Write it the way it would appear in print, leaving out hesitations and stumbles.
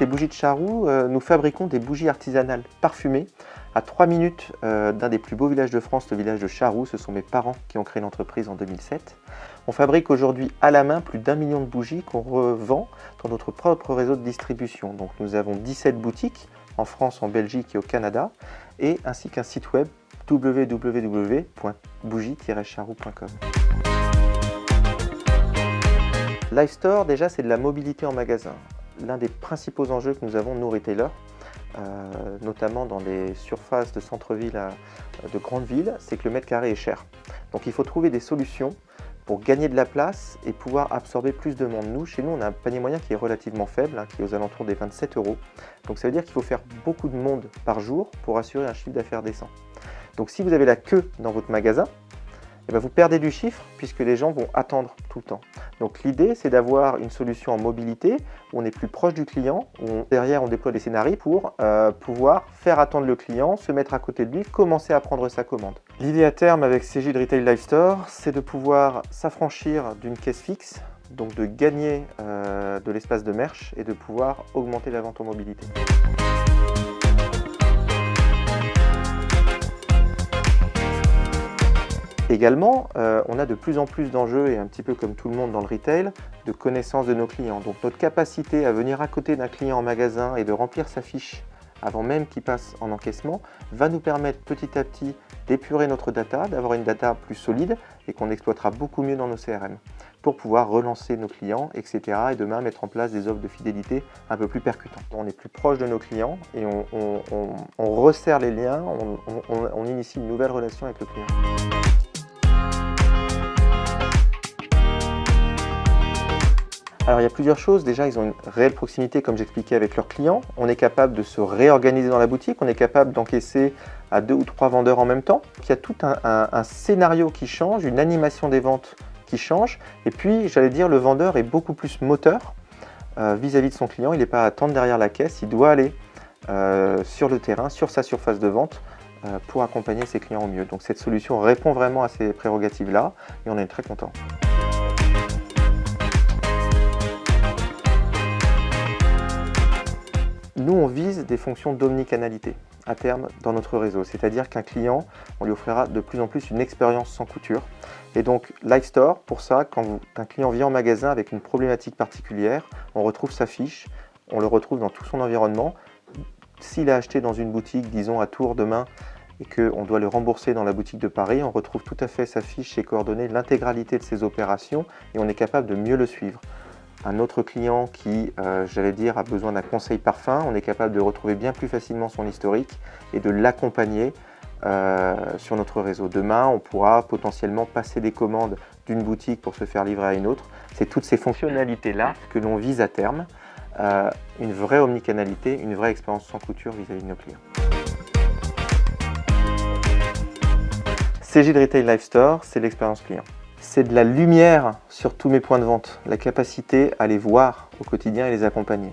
les bougies de Charroux, nous fabriquons des bougies artisanales parfumées à 3 minutes d'un des plus beaux villages de France, le village de Charroux. Ce sont mes parents qui ont créé l'entreprise en 2007. On fabrique aujourd'hui à la main plus d'1 million de bougies qu'on revend dans notre propre réseau de distribution. Donc nous avons 17 boutiques en France, en Belgique et au Canada, et ainsi qu'un site web www.bougie-charroux.com. LiveStore, déjà, c'est de la mobilité en magasin. L'un des principaux enjeux que nous avons, nous, retailers, notamment dans les surfaces de centre-ville, de grandes villes, c'est que le mètre carré est cher. Donc il faut trouver des solutions pour gagner de la place et pouvoir absorber plus de monde. Nous, chez nous, on a un panier moyen qui est relativement faible, qui est aux alentours des 27 €. Donc ça veut dire qu'il faut faire beaucoup de monde par jour pour assurer un chiffre d'affaires décent. Donc si vous avez la queue dans votre magasin, eh bien, vous perdez du chiffre puisque les gens vont attendre tout le temps. Donc l'idée, c'est d'avoir une solution en mobilité où on est plus proche du client, où derrière on déploie des scénarios pour pouvoir faire attendre le client, se mettre à côté de lui, commencer à prendre sa commande. L'idée à terme avec Cégide Retail LiveStore, c'est de pouvoir s'affranchir d'une caisse fixe, donc de gagner de l'espace de merch et de pouvoir augmenter la vente en mobilité. Également, on a de plus en plus d'enjeux, et un petit peu comme tout le monde dans le retail, de connaissance de nos clients. Donc notre capacité à venir à côté d'un client en magasin et de remplir sa fiche avant même qu'il passe en encaissement va nous permettre petit à petit d'épurer notre data, d'avoir une data plus solide et qu'on exploitera beaucoup mieux dans nos CRM pour pouvoir relancer nos clients, etc. et demain mettre en place des offres de fidélité un peu plus percutantes. On est plus proche de nos clients et on resserre les liens, on initie une nouvelle relation avec le client. Alors il y a plusieurs choses. Déjà, ils ont une réelle proximité, comme j'expliquais, avec leurs clients. On est capable de se réorganiser dans la boutique, on est capable d'encaisser à 2 ou 3 vendeurs en même temps. Il y a tout un scénario qui change, une animation des ventes qui change. Et puis, j'allais dire, le vendeur est beaucoup plus moteur vis-à-vis de son client. Il n'est pas à attendre derrière la caisse, il doit aller sur le terrain, sur sa surface de vente pour accompagner ses clients au mieux. Donc cette solution répond vraiment à ces prérogatives-là et on est très content. Nous, on vise des fonctions d'omnicanalité à terme dans notre réseau, c'est-à-dire qu'un client, on lui offrira de plus en plus une expérience sans couture. Et donc, LiveStore, pour ça, quand un client vient en magasin avec une problématique particulière, on retrouve sa fiche, on le retrouve dans tout son environnement. S'il a acheté dans une boutique, disons à Tours demain, et qu'on doit le rembourser dans la boutique de Paris, on retrouve tout à fait sa fiche, ses coordonnées, l'intégralité de ses opérations, et on est capable de mieux le suivre. Un autre client qui, j'allais dire, a besoin d'un conseil parfum, on est capable de retrouver bien plus facilement son historique et de l'accompagner sur notre réseau. Demain, on pourra potentiellement passer des commandes d'une boutique pour se faire livrer à une autre. C'est toutes ces fonctionnalités-là que l'on vise à terme, une vraie omnicanalité, une vraie expérience sans couture vis-à-vis de nos clients. Cégide Retail LiveStore, c'est l'expérience client. C'est de la lumière sur tous mes points de vente, la capacité à les voir au quotidien et les accompagner.